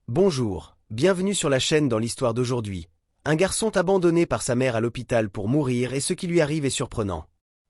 Bonjour, bienvenue sur la chaîne dans l'histoire d'aujourd'hui. Un garçon abandonné par sa mère à l'hôpital pour mourir et ce qui lui arrive est surprenant.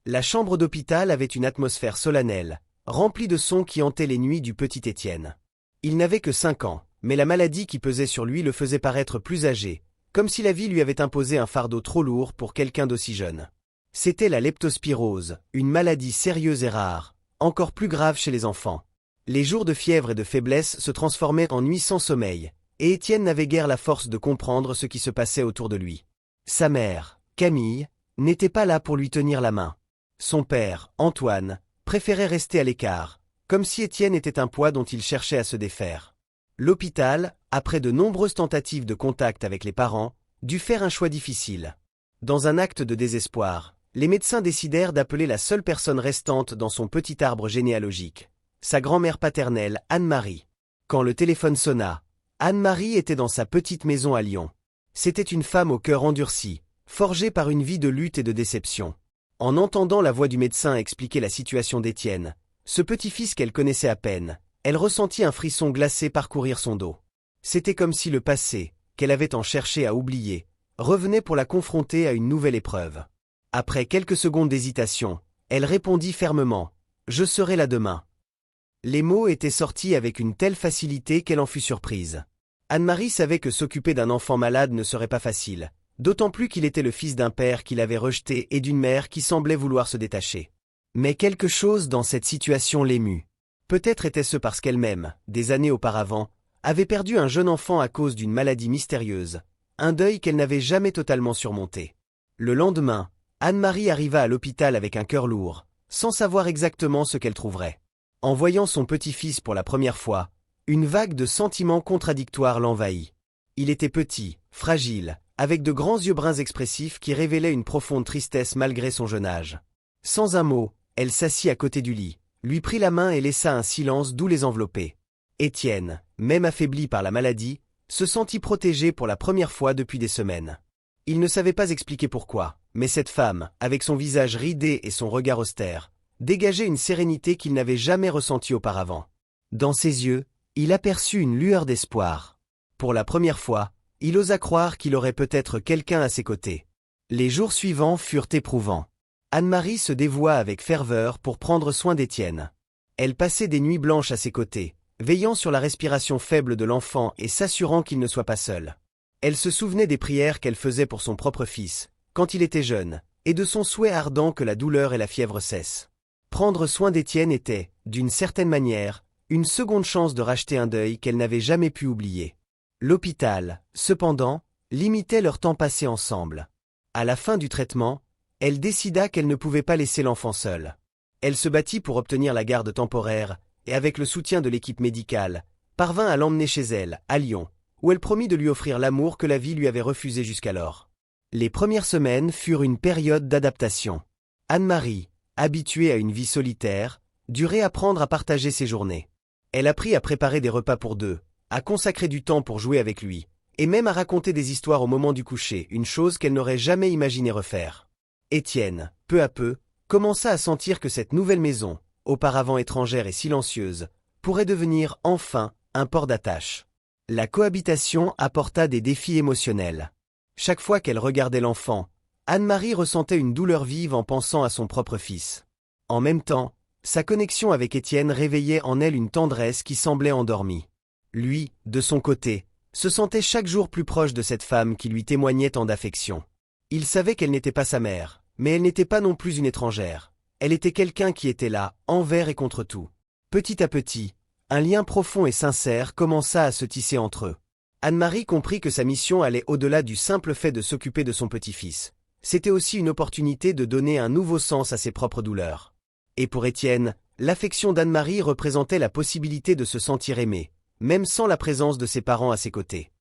La chambre d'hôpital avait une atmosphère solennelle, remplie de sons qui hantaient les nuits du petit Étienne. Il n'avait que 5 ans, mais la maladie qui pesait sur lui le faisait paraître plus âgé, comme si la vie lui avait imposé un fardeau trop lourd pour quelqu'un d'aussi jeune. C'était la leptospirose, une maladie sérieuse et rare, encore plus grave chez les enfants. Les jours de fièvre et de faiblesse se transformaient en nuits sans sommeil, et Étienne n'avait guère la force de comprendre ce qui se passait autour de lui. Sa mère, Camille, n'était pas là pour lui tenir la main. Son père, Antoine, préférait rester à l'écart, comme si Étienne était un poids dont il cherchait à se défaire. L'hôpital, après de nombreuses tentatives de contact avec les parents, dut faire un choix difficile. Dans un acte de désespoir, les médecins décidèrent d'appeler la seule personne restante dans son petit arbre généalogique, sa grand-mère paternelle, Anne-Marie. Quand le téléphone sonna, Anne-Marie était dans sa petite maison à Lyon. C'était une femme au cœur endurci, forgée par une vie de lutte et de déception. En entendant la voix du médecin expliquer la situation d'Étienne, ce petit-fils qu'elle connaissait à peine, elle ressentit un frisson glacé parcourir son dos. C'était comme si le passé, qu'elle avait tant cherché à oublier, revenait pour la confronter à une nouvelle épreuve. Après quelques secondes d'hésitation, elle répondit fermement « Je serai là demain ». Les mots étaient sortis avec une telle facilité qu'elle en fut surprise. Anne-Marie savait que s'occuper d'un enfant malade ne serait pas facile, d'autant plus qu'il était le fils d'un père qui l'avait rejeté et d'une mère qui semblait vouloir se détacher. Mais quelque chose dans cette situation l'émut. Peut-être était-ce parce qu'elle-même, des années auparavant, avait perdu un jeune enfant à cause d'une maladie mystérieuse, un deuil qu'elle n'avait jamais totalement surmonté. Le lendemain, Anne-Marie arriva à l'hôpital avec un cœur lourd, sans savoir exactement ce qu'elle trouverait. En voyant son petit-fils pour la première fois, une vague de sentiments contradictoires l'envahit. Il était petit, fragile, avec de grands yeux bruns expressifs qui révélaient une profonde tristesse malgré son jeune âge. Sans un mot, elle s'assit à côté du lit, lui prit la main et laissa un silence doux les envelopper. Étienne, même affaibli par la maladie, se sentit protégé pour la première fois depuis des semaines. Il ne savait pas expliquer pourquoi, mais cette femme, avec son visage ridé et son regard austère, dégageait une sérénité qu'il n'avait jamais ressentie auparavant. Dans ses yeux, il aperçut une lueur d'espoir. Pour la première fois, il osa croire qu'il aurait peut-être quelqu'un à ses côtés. Les jours suivants furent éprouvants. Anne-Marie se dévoua avec ferveur pour prendre soin d'Étienne. Elle passait des nuits blanches à ses côtés, veillant sur la respiration faible de l'enfant et s'assurant qu'il ne soit pas seul. Elle se souvenait des prières qu'elle faisait pour son propre fils, quand il était jeune, et de son souhait ardent que la douleur et la fièvre cessent. Prendre soin d'Étienne était, d'une certaine manière, une seconde chance de racheter un deuil qu'elle n'avait jamais pu oublier. L'hôpital, cependant, limitait leur temps passé ensemble. À la fin du traitement, elle décida qu'elle ne pouvait pas laisser l'enfant seul. Elle se battit pour obtenir la garde temporaire, et avec le soutien de l'équipe médicale, parvint à l'emmener chez elle, à Lyon, où elle promit de lui offrir l'amour que la vie lui avait refusé jusqu'alors. Les premières semaines furent une période d'adaptation. Anne-Marie, habituée à une vie solitaire, dut réapprendre à partager ses journées. Elle apprit à préparer des repas pour deux, à consacrer du temps pour jouer avec lui, et même à raconter des histoires au moment du coucher, une chose qu'elle n'aurait jamais imaginé refaire. Étienne, peu à peu, commença à sentir que cette nouvelle maison, auparavant étrangère et silencieuse, pourrait devenir enfin un port d'attache. La cohabitation apporta des défis émotionnels. Chaque fois qu'elle regardait l'enfant, Anne-Marie ressentait une douleur vive en pensant à son propre fils. En même temps, sa connexion avec Étienne réveillait en elle une tendresse qui semblait endormie. Lui, de son côté, se sentait chaque jour plus proche de cette femme qui lui témoignait tant d'affection. Il savait qu'elle n'était pas sa mère, mais elle n'était pas non plus une étrangère. Elle était quelqu'un qui était là, envers et contre tout. Petit à petit, un lien profond et sincère commença à se tisser entre eux. Anne-Marie comprit que sa mission allait au-delà du simple fait de s'occuper de son petit-fils. C'était aussi une opportunité de donner un nouveau sens à ses propres douleurs. Et pour Étienne, l'affection d'Anne-Marie représentait la possibilité de se sentir aimé, même sans la présence de ses parents à ses côtés.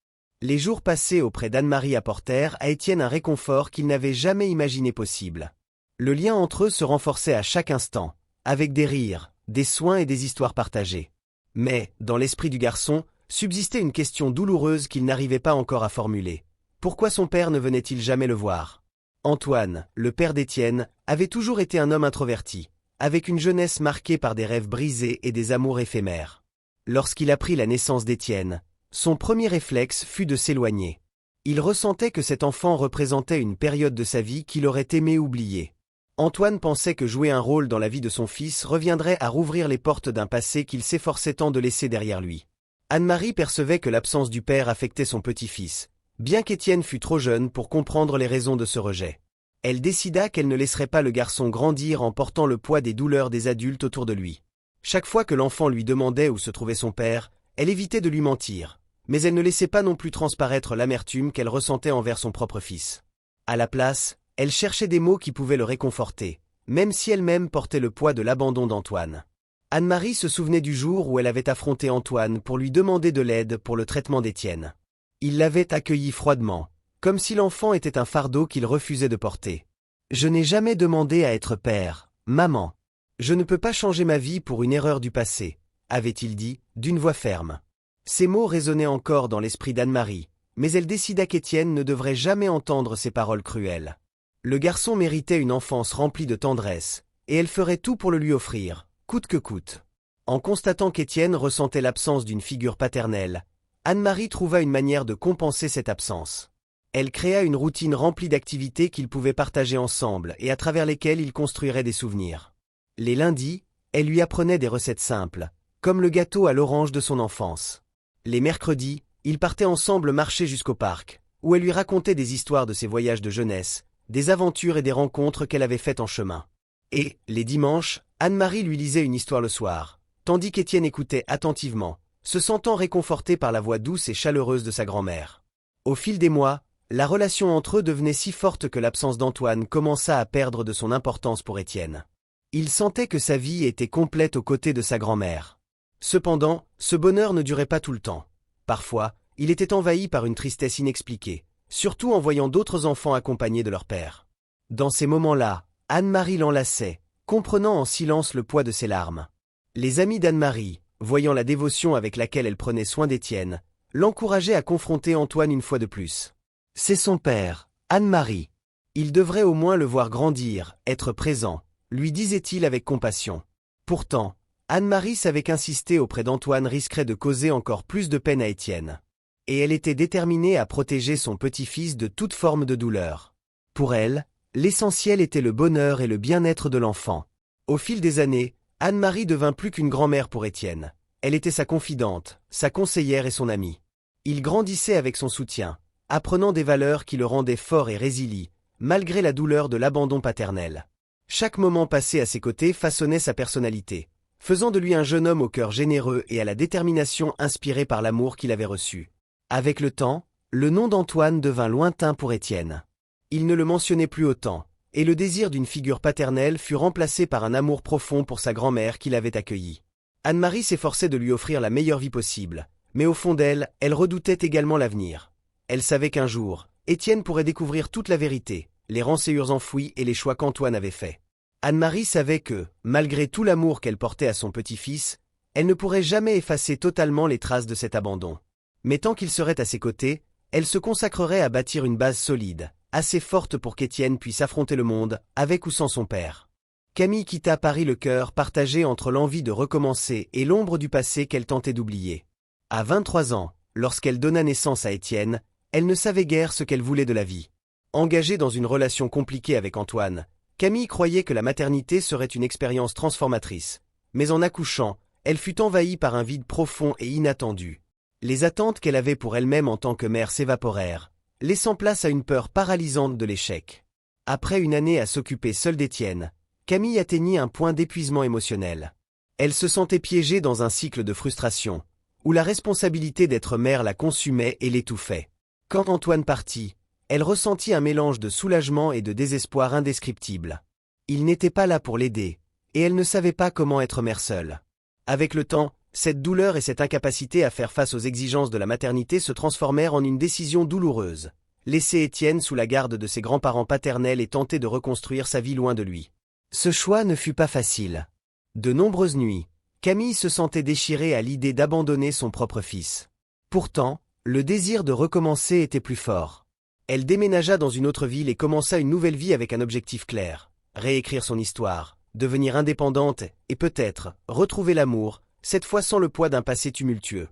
Les jours passés auprès d'Anne-Marie apportèrent à Étienne un réconfort qu'il n'avait jamais imaginé possible. Le lien entre eux se renforçait à chaque instant, avec des rires, des soins et des histoires partagées. Mais, dans l'esprit du garçon, subsistait une question douloureuse qu'il n'arrivait pas encore à formuler. Pourquoi son père ne venait-il jamais le voir ? Antoine, le père d'Étienne, avait toujours été un homme introverti, avec une jeunesse marquée par des rêves brisés et des amours éphémères. Lorsqu'il apprit la naissance d'Étienne, Son premier réflexe fut de s'éloigner. Il ressentait que cet enfant représentait une période de sa vie qu'il aurait aimé oublier. Antoine pensait que jouer un rôle dans la vie de son fils reviendrait à rouvrir les portes d'un passé qu'il s'efforçait tant de laisser derrière lui. Anne-Marie percevait que l'absence du père affectait son petit-fils, bien qu'Étienne fût trop jeune pour comprendre les raisons de ce rejet. Elle décida qu'elle ne laisserait pas le garçon grandir en portant le poids des douleurs des adultes autour de lui. Chaque fois que l'enfant lui demandait où se trouvait son père, elle évitait de lui mentir, mais elle ne laissait pas non plus transparaître l'amertume qu'elle ressentait envers son propre fils. À la place, elle cherchait des mots qui pouvaient le réconforter, même si elle-même portait le poids de l'abandon d'Antoine. Anne-Marie se souvenait du jour où elle avait affronté Antoine pour lui demander de l'aide pour le traitement d'Étienne. Il l'avait accueilli froidement, comme si l'enfant était un fardeau qu'il refusait de porter. « Je n'ai jamais demandé à être père, maman. Je ne peux pas changer ma vie pour une erreur du passé », avait-il dit, d'une voix ferme. Ces mots résonnaient encore dans l'esprit d'Anne-Marie, mais elle décida qu'Étienne ne devrait jamais entendre ces paroles cruelles. Le garçon méritait une enfance remplie de tendresse, et elle ferait tout pour le lui offrir, coûte que coûte. En constatant qu'Étienne ressentait l'absence d'une figure paternelle, Anne-Marie trouva une manière de compenser cette absence. Elle créa une routine remplie d'activités qu'ils pouvaient partager ensemble et à travers lesquelles ils construiraient des souvenirs. Les lundis, elle lui apprenait des recettes simples, comme le gâteau à l'orange de son enfance. Les mercredis, ils partaient ensemble marcher jusqu'au parc, où elle lui racontait des histoires de ses voyages de jeunesse, des aventures et des rencontres qu'elle avait faites en chemin. Et, les dimanches, Anne-Marie lui lisait une histoire le soir, tandis qu'Étienne écoutait attentivement, se sentant réconforté par la voix douce et chaleureuse de sa grand-mère. Au fil des mois, la relation entre eux devenait si forte que l'absence d'Antoine commença à perdre de son importance pour Étienne. Il sentait que sa vie était complète aux côtés de sa grand-mère. Cependant, ce bonheur ne durait pas tout le temps. Parfois, il était envahi par une tristesse inexpliquée, surtout en voyant d'autres enfants accompagnés de leur père. Dans ces moments-là, Anne-Marie l'enlaçait, comprenant en silence le poids de ses larmes. Les amis d'Anne-Marie, voyant la dévotion avec laquelle elle prenait soin d'Étienne, l'encourageaient à confronter Antoine une fois de plus. C'est son père, Anne-Marie. Il devrait au moins le voir grandir, être présent, lui disait-il avec compassion. Pourtant, Anne-Marie savait qu'insister auprès d'Antoine risquerait de causer encore plus de peine à Étienne. Et elle était déterminée à protéger son petit-fils de toute forme de douleur. Pour elle, l'essentiel était le bonheur et le bien-être de l'enfant. Au fil des années, Anne-Marie devint plus qu'une grand-mère pour Étienne. Elle était sa confidente, sa conseillère et son amie. Il grandissait avec son soutien, apprenant des valeurs qui le rendaient fort et résilient, malgré la douleur de l'abandon paternel. Chaque moment passé à ses côtés façonnait sa personnalité, faisant de lui un jeune homme au cœur généreux et à la détermination inspirée par l'amour qu'il avait reçu. Avec le temps, le nom d'Antoine devint lointain pour Étienne. Il ne le mentionnait plus autant, et le désir d'une figure paternelle fut remplacé par un amour profond pour sa grand-mère qui l'avait accueilli. Anne-Marie s'efforçait de lui offrir la meilleure vie possible, mais au fond d'elle, elle redoutait également l'avenir. Elle savait qu'un jour, Étienne pourrait découvrir toute la vérité, les rançures enfouies et les choix qu'Antoine avait faits. Anne-Marie savait que, malgré tout l'amour qu'elle portait à son petit-fils, elle ne pourrait jamais effacer totalement les traces de cet abandon. Mais tant qu'il serait à ses côtés, elle se consacrerait à bâtir une base solide, assez forte pour qu'Étienne puisse affronter le monde, avec ou sans son père. Camille quitta Paris le cœur partagé entre l'envie de recommencer et l'ombre du passé qu'elle tentait d'oublier. À 23 ans, lorsqu'elle donna naissance à Étienne, elle ne savait guère ce qu'elle voulait de la vie. Engagée dans une relation compliquée avec Antoine, Camille croyait que la maternité serait une expérience transformatrice. Mais en accouchant, elle fut envahie par un vide profond et inattendu. Les attentes qu'elle avait pour elle-même en tant que mère s'évaporèrent, laissant place à une peur paralysante de l'échec. Après une année à s'occuper seule d'Étienne, Camille atteignit un point d'épuisement émotionnel. Elle se sentait piégée dans un cycle de frustration, où la responsabilité d'être mère la consumait et l'étouffait. Quand Antoine partit, elle ressentit un mélange de soulagement et de désespoir indescriptible. Il n'était pas là pour l'aider, et elle ne savait pas comment être mère seule. Avec le temps, cette douleur et cette incapacité à faire face aux exigences de la maternité se transformèrent en une décision douloureuse. Laisser Étienne sous la garde de ses grands-parents paternels et tenter de reconstruire sa vie loin de lui. Ce choix ne fut pas facile. De nombreuses nuits, Camille se sentait déchirée à l'idée d'abandonner son propre fils. Pourtant, le désir de recommencer était plus fort. Elle déménagea dans une autre ville et commença une nouvelle vie avec un objectif clair. Réécrire son histoire, devenir indépendante et peut-être retrouver l'amour, cette fois sans le poids d'un passé tumultueux.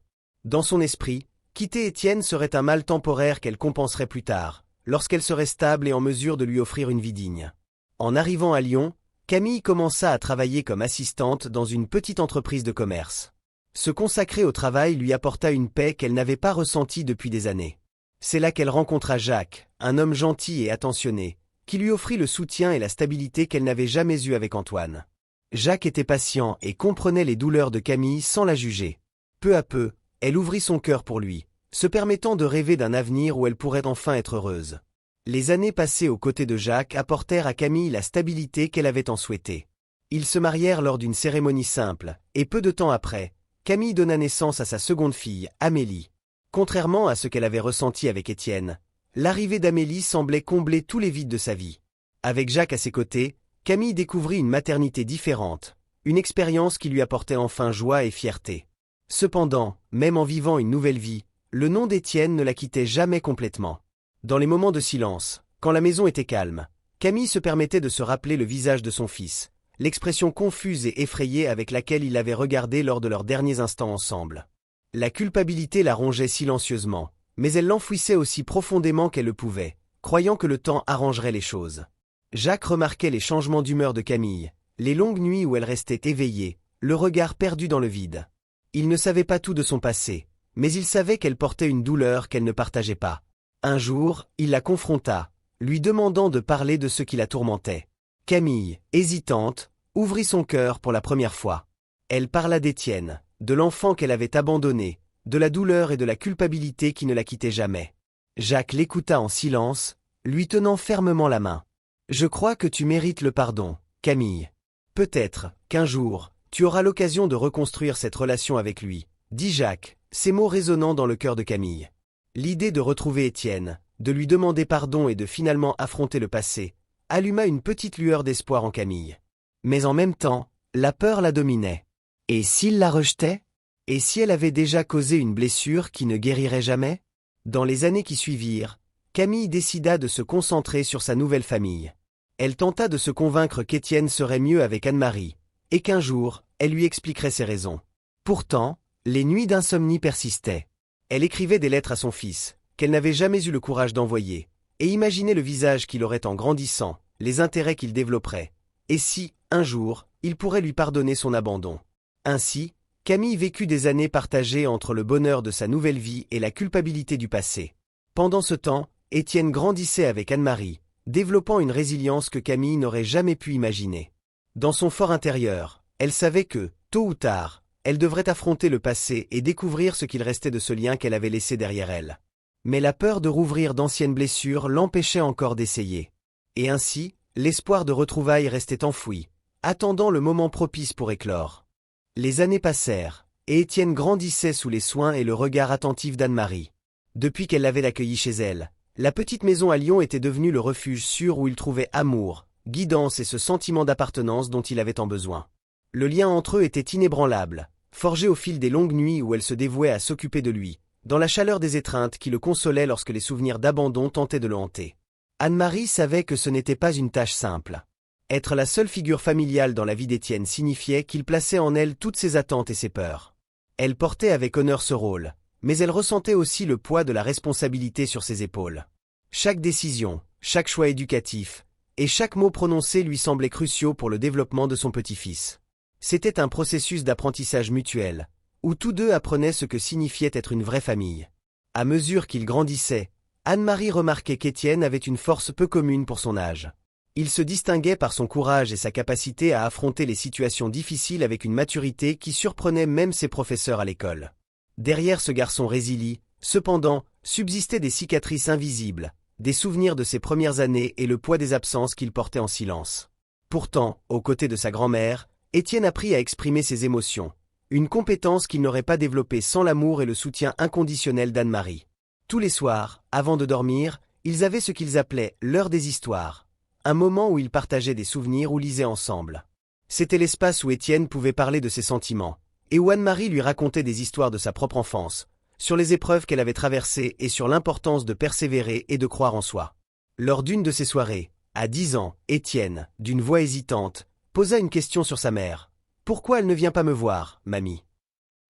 Dans son esprit, Quitter Étienne serait un mal temporaire qu'elle compenserait plus tard, lorsqu'elle serait stable et en mesure de lui offrir une vie digne. En arrivant à Lyon, Camille commença à travailler comme assistante dans une petite entreprise de commerce. Se consacrer au travail lui apporta une paix qu'elle n'avait pas ressentie depuis des années. C'est là qu'elle rencontra Jacques, un homme gentil et attentionné, qui lui offrit le soutien et la stabilité qu'elle n'avait jamais eue avec Antoine. Jacques était patient et comprenait les douleurs de Camille sans la juger. Peu à peu, elle ouvrit son cœur pour lui, se permettant de rêver d'un avenir où elle pourrait enfin être heureuse. Les années passées aux côtés de Jacques apportèrent à Camille la stabilité qu'elle avait tant souhaitée. Ils se marièrent lors d'une cérémonie simple, et peu de temps après, Camille donna naissance à sa seconde fille, Amélie. Contrairement à ce qu'elle avait ressenti avec Étienne, l'arrivée d'Amélie semblait combler tous les vides de sa vie. Avec Jacques à ses côtés, Camille découvrit une maternité différente, une expérience qui lui apportait enfin joie et fierté. Cependant, même en vivant une nouvelle vie, le nom d'Étienne ne la quittait jamais complètement. Dans les moments de silence, quand la maison était calme, Camille se permettait de se rappeler le visage de son fils, l'expression confuse et effrayée avec laquelle il l'avait regardé lors de leurs derniers instants ensemble. La culpabilité la rongeait silencieusement, mais elle l'enfouissait aussi profondément qu'elle le pouvait, croyant que le temps arrangerait les choses. Jacques remarquait les changements d'humeur de Camille, les longues nuits où elle restait éveillée, le regard perdu dans le vide. Il ne savait pas tout de son passé, mais il savait qu'elle portait une douleur qu'elle ne partageait pas. Un jour, il la confronta, lui demandant de parler de ce qui la tourmentait. Camille, hésitante, ouvrit son cœur pour la première fois. Elle parla d'Étienne, de l'enfant qu'elle avait abandonné, de la douleur et de la culpabilité qui ne la quittaient jamais. Jacques l'écouta en silence, lui tenant fermement la main. « Je crois que tu mérites le pardon, Camille. Peut-être qu'un jour, tu auras l'occasion de reconstruire cette relation avec lui, » dit Jacques, ces mots résonnant dans le cœur de Camille. L'idée de retrouver Étienne, de lui demander pardon et de finalement affronter le passé, alluma une petite lueur d'espoir en Camille. Mais en même temps, la peur la dominait. Et s'il la rejetait? Et si elle avait déjà causé une blessure qui ne guérirait jamais? Dans les années qui suivirent, Camille décida de se concentrer sur sa nouvelle famille. Elle tenta de se convaincre qu'Étienne serait mieux avec Anne-Marie, et qu'un jour, elle lui expliquerait ses raisons. Pourtant, les nuits d'insomnie persistaient. Elle écrivait des lettres à son fils, qu'elle n'avait jamais eu le courage d'envoyer, et imaginait le visage qu'il aurait en grandissant, les intérêts qu'il développerait, et si, un jour, il pourrait lui pardonner son abandon. Ainsi, Camille vécut des années partagées entre le bonheur de sa nouvelle vie et la culpabilité du passé. Pendant ce temps, Étienne grandissait avec Anne-Marie, développant une résilience que Camille n'aurait jamais pu imaginer. Dans son fort intérieur, elle savait que, tôt ou tard, elle devrait affronter le passé et découvrir ce qu'il restait de ce lien qu'elle avait laissé derrière elle. Mais la peur de rouvrir d'anciennes blessures l'empêchait encore d'essayer. Et ainsi, l'espoir de retrouvailles restait enfoui, attendant le moment propice pour éclore. Les années passèrent, et Étienne grandissait sous les soins et le regard attentif d'Anne-Marie. Depuis qu'elle l'avait accueilli chez elle, la petite maison à Lyon était devenue le refuge sûr où il trouvait amour, guidance et ce sentiment d'appartenance dont il avait tant besoin. Le lien entre eux était inébranlable, forgé au fil des longues nuits où elle se dévouait à s'occuper de lui, dans la chaleur des étreintes qui le consolaient lorsque les souvenirs d'abandon tentaient de le hanter. Anne-Marie savait que ce n'était pas une tâche simple. Être la seule figure familiale dans la vie d'Étienne signifiait qu'il plaçait en elle toutes ses attentes et ses peurs. Elle portait avec honneur ce rôle, mais elle ressentait aussi le poids de la responsabilité sur ses épaules. Chaque décision, chaque choix éducatif, et chaque mot prononcé lui semblaient cruciaux pour le développement de son petit-fils. C'était un processus d'apprentissage mutuel, où tous deux apprenaient ce que signifiait être une vraie famille. À mesure qu'il grandissait, Anne-Marie remarquait qu'Étienne avait une force peu commune pour son âge. Il se distinguait par son courage et sa capacité à affronter les situations difficiles avec une maturité qui surprenait même ses professeurs à l'école. Derrière ce garçon résilient, cependant, subsistaient des cicatrices invisibles, des souvenirs de ses premières années et le poids des absences qu'il portait en silence. Pourtant, aux côtés de sa grand-mère, Étienne apprit à exprimer ses émotions, une compétence qu'il n'aurait pas développée sans l'amour et le soutien inconditionnel d'Anne-Marie. Tous les soirs, avant de dormir, ils avaient ce qu'ils appelaient l'heure des histoires, un moment où ils partageaient des souvenirs ou lisaient ensemble. C'était l'espace où Étienne pouvait parler de ses sentiments, et où Anne-Marie lui racontait des histoires de sa propre enfance, sur les épreuves qu'elle avait traversées et sur l'importance de persévérer et de croire en soi. Lors d'une de ces soirées, à 10 ans, Étienne, d'une voix hésitante, posa une question sur sa mère. « Pourquoi elle ne vient pas me voir, mamie ?»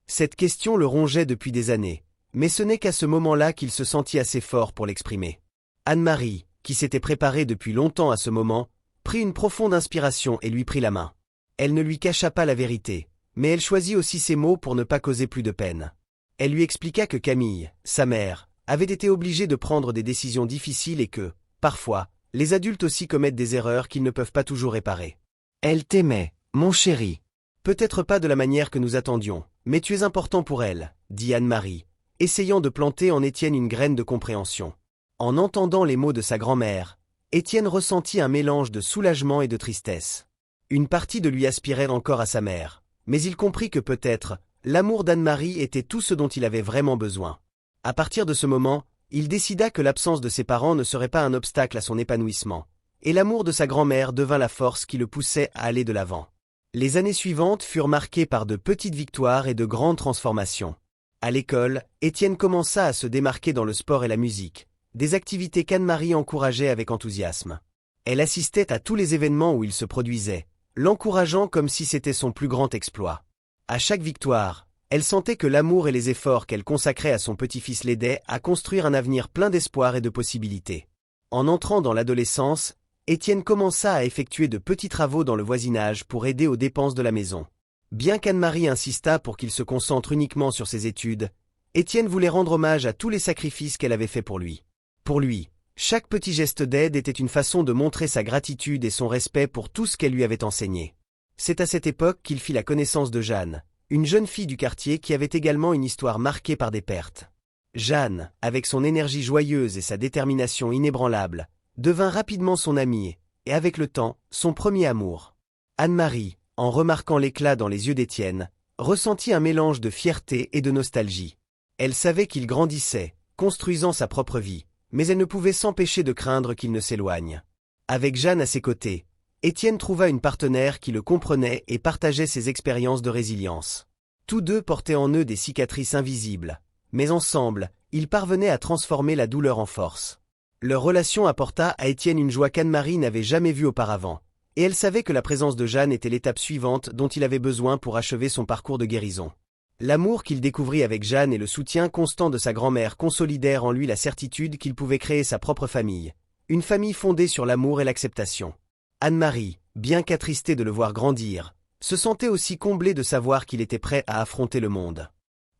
Cette question le rongeait depuis des années, Mais ce n'est qu'à ce moment-là qu'il se sentit assez fort pour l'exprimer. Anne-Marie, qui s'était préparée depuis longtemps à ce moment, prit une profonde inspiration et lui prit la main. Elle ne lui cacha pas la vérité, mais elle choisit aussi ses mots pour ne pas causer plus de peine. Elle lui expliqua que Camille, sa mère, avait été obligée de prendre des décisions difficiles et que, parfois, les adultes aussi commettent des erreurs qu'ils ne peuvent pas toujours réparer. Elle t'aimait, mon chéri. Peut-être pas de la manière que nous attendions, mais tu es important pour elle, dit Anne-Marie, essayant de planter en Étienne une graine de compréhension. En entendant les mots de sa grand-mère, Étienne ressentit un mélange de soulagement et de tristesse. Une partie de lui aspirait encore à sa mère, mais il comprit que peut-être, l'amour d'Anne-Marie était tout ce dont il avait vraiment besoin. À partir de ce moment, il décida que l'absence de ses parents ne serait pas un obstacle à son épanouissement, et l'amour de sa grand-mère devint la force qui le poussait à aller de l'avant. Les années suivantes furent marquées par de petites victoires et de grandes transformations. À l'école, Étienne commença à se démarquer dans le sport et la musique, des activités qu'Anne-Marie encourageait avec enthousiasme. Elle assistait à tous les événements où il se produisait, l'encourageant comme si c'était son plus grand exploit. À chaque victoire, elle sentait que l'amour et les efforts qu'elle consacrait à son petit-fils l'aidaient à construire un avenir plein d'espoir et de possibilités. En entrant dans l'adolescence, Étienne commença à effectuer de petits travaux dans le voisinage pour aider aux dépenses de la maison. Bien qu'Anne-Marie insistât pour qu'il se concentre uniquement sur ses études, Étienne voulait rendre hommage à tous les sacrifices qu'elle avait faits pour lui. Pour lui, chaque petit geste d'aide était une façon de montrer sa gratitude et son respect pour tout ce qu'elle lui avait enseigné. C'est à cette époque qu'il fit la connaissance de Jeanne, une jeune fille du quartier qui avait également une histoire marquée par des pertes. Jeanne, avec son énergie joyeuse et sa détermination inébranlable, devint rapidement son amie et, avec le temps, son premier amour. Anne-Marie, en remarquant l'éclat dans les yeux d'Étienne, ressentit un mélange de fierté et de nostalgie. Elle savait qu'il grandissait, construisant sa propre vie, mais elle ne pouvait s'empêcher de craindre qu'il ne s'éloigne. Avec Jeanne à ses côtés, Étienne trouva une partenaire qui le comprenait et partageait ses expériences de résilience. Tous deux portaient en eux des cicatrices invisibles, mais ensemble, ils parvenaient à transformer la douleur en force. Leur relation apporta à Étienne une joie qu'Anne-Marie n'avait jamais vue auparavant, et elle savait que la présence de Jeanne était l'étape suivante dont il avait besoin pour achever son parcours de guérison. L'amour qu'il découvrit avec Jeanne et le soutien constant de sa grand-mère consolidèrent en lui la certitude qu'il pouvait créer sa propre famille, une famille fondée sur l'amour et l'acceptation. Anne-Marie, bien qu'attristée de le voir grandir, se sentait aussi comblée de savoir qu'il était prêt à affronter le monde.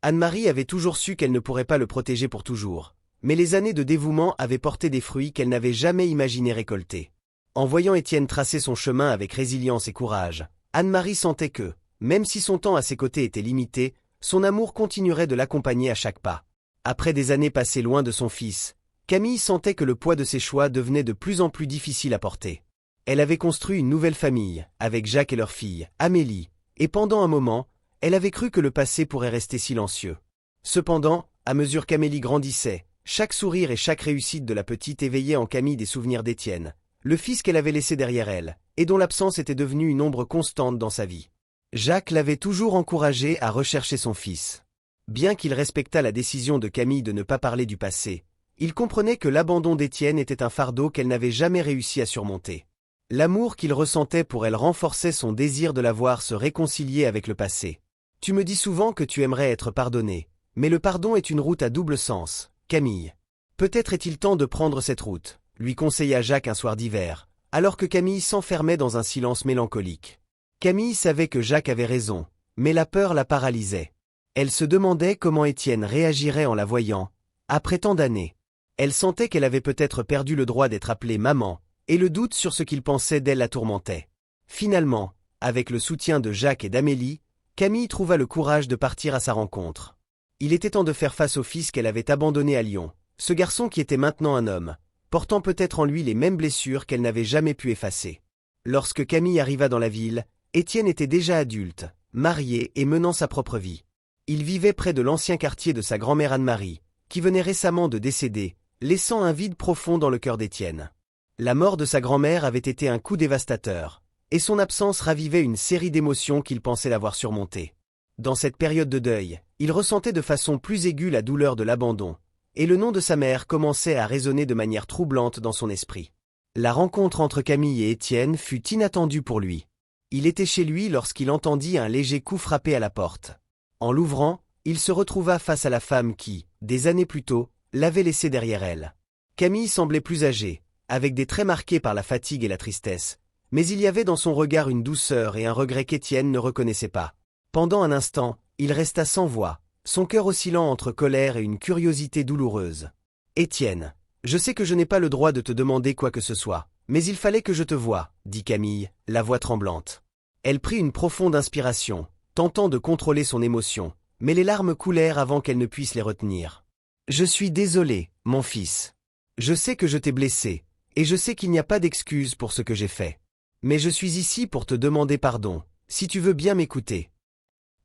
Anne-Marie avait toujours su qu'elle ne pourrait pas le protéger pour toujours, mais les années de dévouement avaient porté des fruits qu'elle n'avait jamais imaginé récolter. En voyant Étienne tracer son chemin avec résilience et courage, Anne-Marie sentait que, même si son temps à ses côtés était limité, son amour continuerait de l'accompagner à chaque pas. Après des années passées loin de son fils, Camille sentait que le poids de ses choix devenait de plus en plus difficile à porter. Elle avait construit une nouvelle famille, avec Jacques et leur fille, Amélie, et pendant un moment, elle avait cru que le passé pourrait rester silencieux. Cependant, à mesure qu'Amélie grandissait, chaque sourire et chaque réussite de la petite éveillait en Camille des souvenirs d'Étienne, le fils qu'elle avait laissé derrière elle, et dont l'absence était devenue une ombre constante dans sa vie. Jacques l'avait toujours encouragé à rechercher son fils. Bien qu'il respectât la décision de Camille de ne pas parler du passé, il comprenait que l'abandon d'Étienne était un fardeau qu'elle n'avait jamais réussi à surmonter. L'amour qu'il ressentait pour elle renforçait son désir de la voir se réconcilier avec le passé. « Tu me dis souvent que tu aimerais être pardonné, mais le pardon est une route à double sens, Camille. Peut-être est-il temps de prendre cette route », lui conseilla Jacques un soir d'hiver, alors que Camille s'enfermait dans un silence mélancolique. Camille savait que Jacques avait raison, mais la peur la paralysait. Elle se demandait comment Étienne réagirait en la voyant, après tant d'années. Elle sentait qu'elle avait peut-être perdu le droit d'être appelée maman, et le doute sur ce qu'il pensait d'elle la tourmentait. Finalement, avec le soutien de Jacques et d'Amélie, Camille trouva le courage de partir à sa rencontre. Il était temps de faire face au fils qu'elle avait abandonné à Lyon, ce garçon qui était maintenant un homme, portant peut-être en lui les mêmes blessures qu'elle n'avait jamais pu effacer. Lorsque Camille arriva dans la ville, Étienne était déjà adulte, marié et menant sa propre vie. Il vivait près de l'ancien quartier de sa grand-mère Anne-Marie, qui venait récemment de décéder, laissant un vide profond dans le cœur d'Étienne. La mort de sa grand-mère avait été un coup dévastateur, et son absence ravivait une série d'émotions qu'il pensait l'avoir surmontées. Dans cette période de deuil, il ressentait de façon plus aiguë la douleur de l'abandon, et le nom de sa mère commençait à résonner de manière troublante dans son esprit. La rencontre entre Camille et Étienne fut inattendue pour lui. Il était chez lui lorsqu'il entendit un léger coup frapper à la porte. En l'ouvrant, il se retrouva face à la femme qui, des années plus tôt, l'avait laissée derrière elle. Camille semblait plus âgée, avec des traits marqués par la fatigue et la tristesse, mais il y avait dans son regard une douceur et un regret qu'Étienne ne reconnaissait pas. Pendant un instant, il resta sans voix, son cœur oscillant entre colère et une curiosité douloureuse. « Étienne, je sais que je n'ai pas le droit de te demander quoi que ce soit, mais il fallait que je te voie, » dit Camille, la voix tremblante. Elle prit une profonde inspiration, tentant de contrôler son émotion, mais les larmes coulèrent avant qu'elle ne puisse les retenir. « Je suis désolé, mon fils. Je sais que je t'ai blessé, et je sais qu'il n'y a pas d'excuse pour ce que j'ai fait. Mais je suis ici pour te demander pardon, si tu veux bien m'écouter. »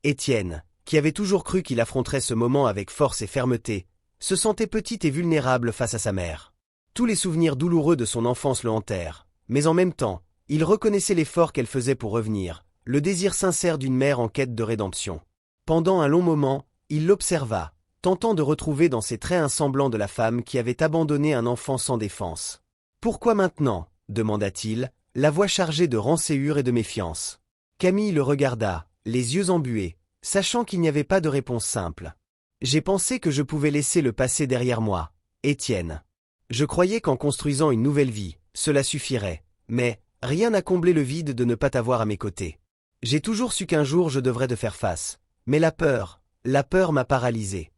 Étienne, qui avait toujours cru qu'il affronterait ce moment avec force et fermeté, se sentait petit et vulnérable face à sa mère. Tous les souvenirs douloureux de son enfance le hantèrent, mais en même temps, il reconnaissait l'effort qu'elle faisait pour revenir, le désir sincère d'une mère en quête de rédemption. Pendant un long moment, il l'observa, tentant de retrouver dans ses traits un semblant de la femme qui avait abandonné un enfant sans défense. « Pourquoi maintenant » demanda-t-il, la voix chargée de rancœur et de méfiance. Camille le regarda, les yeux embués, sachant qu'il n'y avait pas de réponse simple. « J'ai pensé que je pouvais laisser le passé derrière moi, Étienne. Je croyais qu'en construisant une nouvelle vie, cela suffirait, mais rien n'a comblé le vide de ne pas t'avoir à mes côtés. J'ai toujours su qu'un jour je devrais te faire face, mais la peur m'a paralysé. »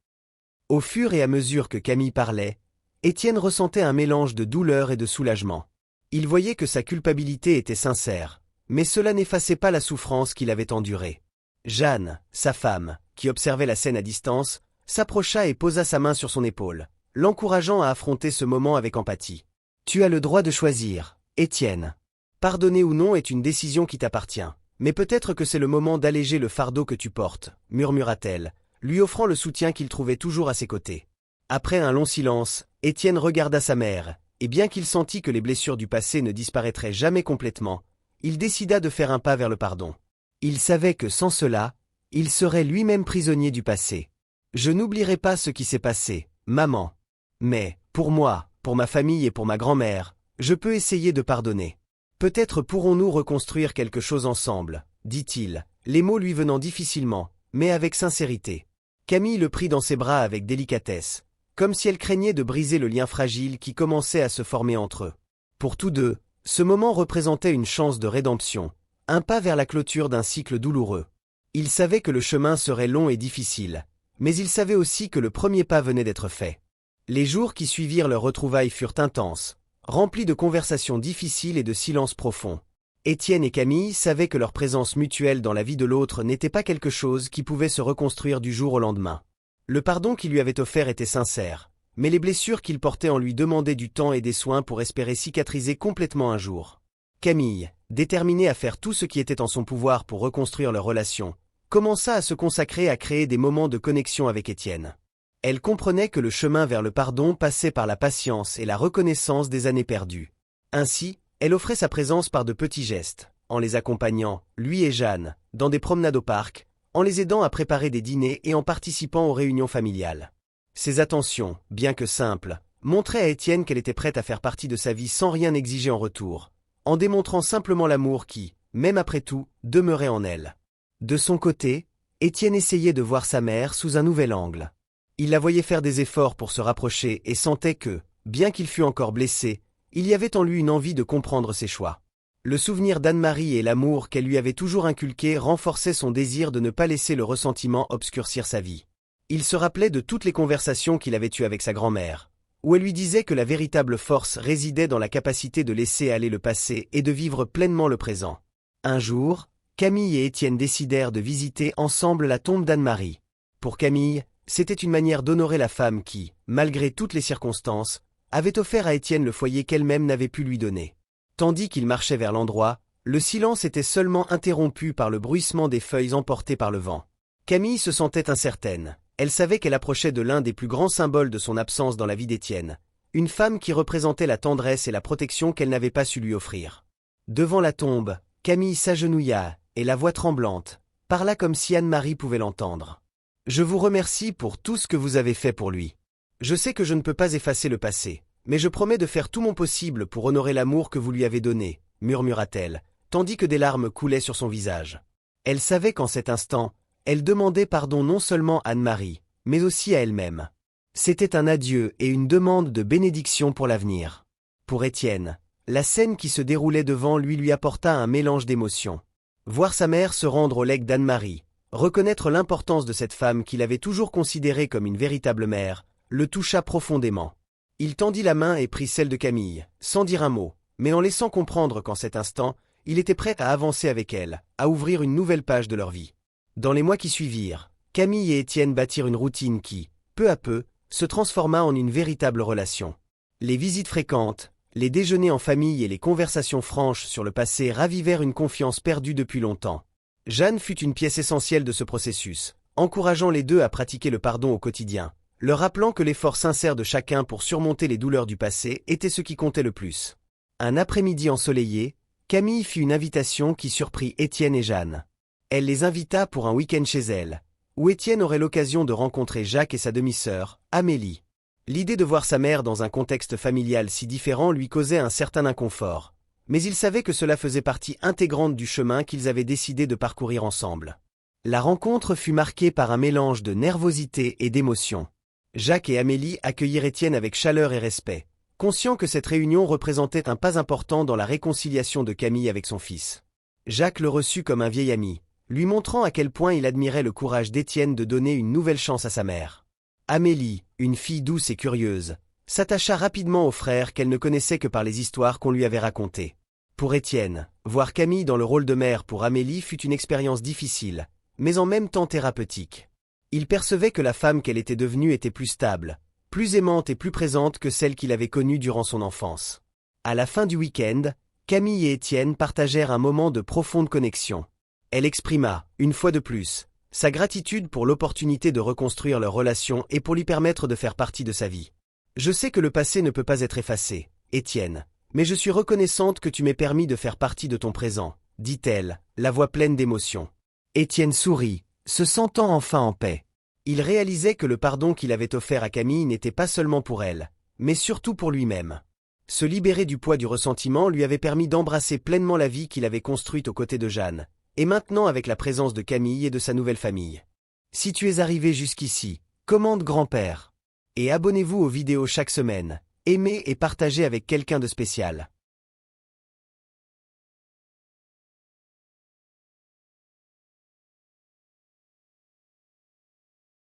Au fur et à mesure que Camille parlait, Étienne ressentait un mélange de douleur et de soulagement. Il voyait que sa culpabilité était sincère, mais cela n'effaçait pas la souffrance qu'il avait endurée. Jeanne, sa femme, qui observait la scène à distance, s'approcha et posa sa main sur son épaule, l'encourageant à affronter ce moment avec empathie. « Tu as le droit de choisir, Étienne. Pardonner ou non est une décision qui t'appartient, mais peut-être que c'est le moment d'alléger le fardeau que tu portes, » murmura-t-elle, lui offrant le soutien qu'il trouvait toujours à ses côtés. Après un long silence, Étienne regarda sa mère, et bien qu'il sentit que les blessures du passé ne disparaîtraient jamais complètement, il décida de faire un pas vers le pardon. Il savait que sans cela, il serait lui-même prisonnier du passé. « Je n'oublierai pas ce qui s'est passé, maman. Mais, pour moi, pour ma famille et pour ma grand-mère, je peux essayer de pardonner. Peut-être pourrons-nous reconstruire quelque chose ensemble, » dit-il, les mots lui venant difficilement, mais avec sincérité. Camille le prit dans ses bras avec délicatesse, comme si elle craignait de briser le lien fragile qui commençait à se former entre eux. Pour tous deux, ce moment représentait une chance de rédemption, un pas vers la clôture d'un cycle douloureux. Il savait que le chemin serait long et difficile, mais il savait aussi que le premier pas venait d'être fait. Les jours qui suivirent leur retrouvaille furent intenses, remplis de conversations difficiles et de silences profonds. Étienne et Camille savaient que leur présence mutuelle dans la vie de l'autre n'était pas quelque chose qui pouvait se reconstruire du jour au lendemain. Le pardon qu'il lui avait offert était sincère, mais les blessures qu'il portait en lui demandaient du temps et des soins pour espérer cicatriser complètement un jour. Camille, déterminée à faire tout ce qui était en son pouvoir pour reconstruire leur relation, commença à se consacrer à créer des moments de connexion avec Étienne. Elle comprenait que le chemin vers le pardon passait par la patience et la reconnaissance des années perdues. Ainsi, elle offrait sa présence par de petits gestes, en les accompagnant, lui et Jeanne, dans des promenades au parc, en les aidant à préparer des dîners et en participant aux réunions familiales. Ces attentions, bien que simples, montraient à Étienne qu'elle était prête à faire partie de sa vie sans rien exiger en retour, en démontrant simplement l'amour qui, même après tout, demeurait en elle. De son côté, Étienne essayait de voir sa mère sous un nouvel angle. Il la voyait faire des efforts pour se rapprocher et sentait que, bien qu'il fût encore blessé, il y avait en lui une envie de comprendre ses choix. Le souvenir d'Anne-Marie et l'amour qu'elle lui avait toujours inculqué renforçaient son désir de ne pas laisser le ressentiment obscurcir sa vie. Il se rappelait de toutes les conversations qu'il avait eues avec sa grand-mère, où elle lui disait que la véritable force résidait dans la capacité de laisser aller le passé et de vivre pleinement le présent. Un jour, Camille et Étienne décidèrent de visiter ensemble la tombe d'Anne-Marie. Pour Camille, c'était une manière d'honorer la femme qui, malgré toutes les circonstances, avait offert à Étienne le foyer qu'elle-même n'avait pu lui donner. Tandis qu'il marchait vers l'endroit, le silence était seulement interrompu par le bruissement des feuilles emportées par le vent. Camille se sentait incertaine. Elle savait qu'elle approchait de l'un des plus grands symboles de son absence dans la vie d'Étienne, une femme qui représentait la tendresse et la protection qu'elle n'avait pas su lui offrir. Devant la tombe, Camille s'agenouilla, et la voix tremblante, parla comme si Anne-Marie pouvait l'entendre. « Je vous remercie pour tout ce que vous avez fait pour lui. Je sais que je ne peux pas effacer le passé, mais je promets de faire tout mon possible pour honorer l'amour que vous lui avez donné, » murmura-t-elle, tandis que des larmes coulaient sur son visage. Elle savait qu'en cet instant, elle demandait pardon non seulement à Anne-Marie, mais aussi à elle-même. C'était un adieu et une demande de bénédiction pour l'avenir. Pour Étienne, la scène qui se déroulait devant lui apporta un mélange d'émotions. Voir sa mère se rendre au legs d'Anne-Marie, reconnaître l'importance de cette femme qu'il avait toujours considérée comme une véritable mère, le toucha profondément. Il tendit la main et prit celle de Camille, sans dire un mot, mais en laissant comprendre qu'en cet instant, il était prêt à avancer avec elle, à ouvrir une nouvelle page de leur vie. Dans les mois qui suivirent, Camille et Étienne bâtirent une routine qui, peu à peu, se transforma en une véritable relation. Les visites fréquentes, les déjeuners en famille et les conversations franches sur le passé ravivèrent une confiance perdue depuis longtemps. Jeanne fut une pièce essentielle de ce processus, encourageant les deux à pratiquer le pardon au quotidien, leur rappelant que l'effort sincère de chacun pour surmonter les douleurs du passé était ce qui comptait le plus. Un après-midi ensoleillé, Camille fit une invitation qui surprit Étienne et Jeanne. Elle les invita pour un week-end chez elle, où Étienne aurait l'occasion de rencontrer Jacques et sa demi-sœur, Amélie. L'idée de voir sa mère dans un contexte familial si différent lui causait un certain inconfort, mais il savait que cela faisait partie intégrante du chemin qu'ils avaient décidé de parcourir ensemble. La rencontre fut marquée par un mélange de nervosité et d'émotion. Jacques et Amélie accueillirent Étienne avec chaleur et respect, conscients que cette réunion représentait un pas important dans la réconciliation de Camille avec son fils. Jacques le reçut comme un vieil ami, lui montrant à quel point il admirait le courage d'Étienne de donner une nouvelle chance à sa mère. Amélie, une fille douce et curieuse, s'attacha rapidement au frère qu'elle ne connaissait que par les histoires qu'on lui avait racontées. Pour Étienne, voir Camille dans le rôle de mère pour Amélie fut une expérience difficile, mais en même temps thérapeutique. Il percevait que la femme qu'elle était devenue était plus stable, plus aimante et plus présente que celle qu'il avait connue durant son enfance. À la fin du week-end, Camille et Étienne partagèrent un moment de profonde connexion. Elle exprima, une fois de plus, sa gratitude pour l'opportunité de reconstruire leur relation et pour lui permettre de faire partie de sa vie. « Je sais que le passé ne peut pas être effacé, Étienne, mais je suis reconnaissante que tu m'aies permis de faire partie de ton présent, dit-elle, la voix pleine d'émotion. Étienne sourit, se sentant enfin en paix. Il réalisait que le pardon qu'il avait offert à Camille n'était pas seulement pour elle, mais surtout pour lui-même. Se libérer du poids du ressentiment lui avait permis d'embrasser pleinement la vie qu'il avait construite aux côtés de Jeanne, et maintenant avec la présence de Camille et de sa nouvelle famille. Si tu es arrivé jusqu'ici, commande grand-père. Et abonnez-vous aux vidéos chaque semaine, aimez et partagez avec quelqu'un de spécial.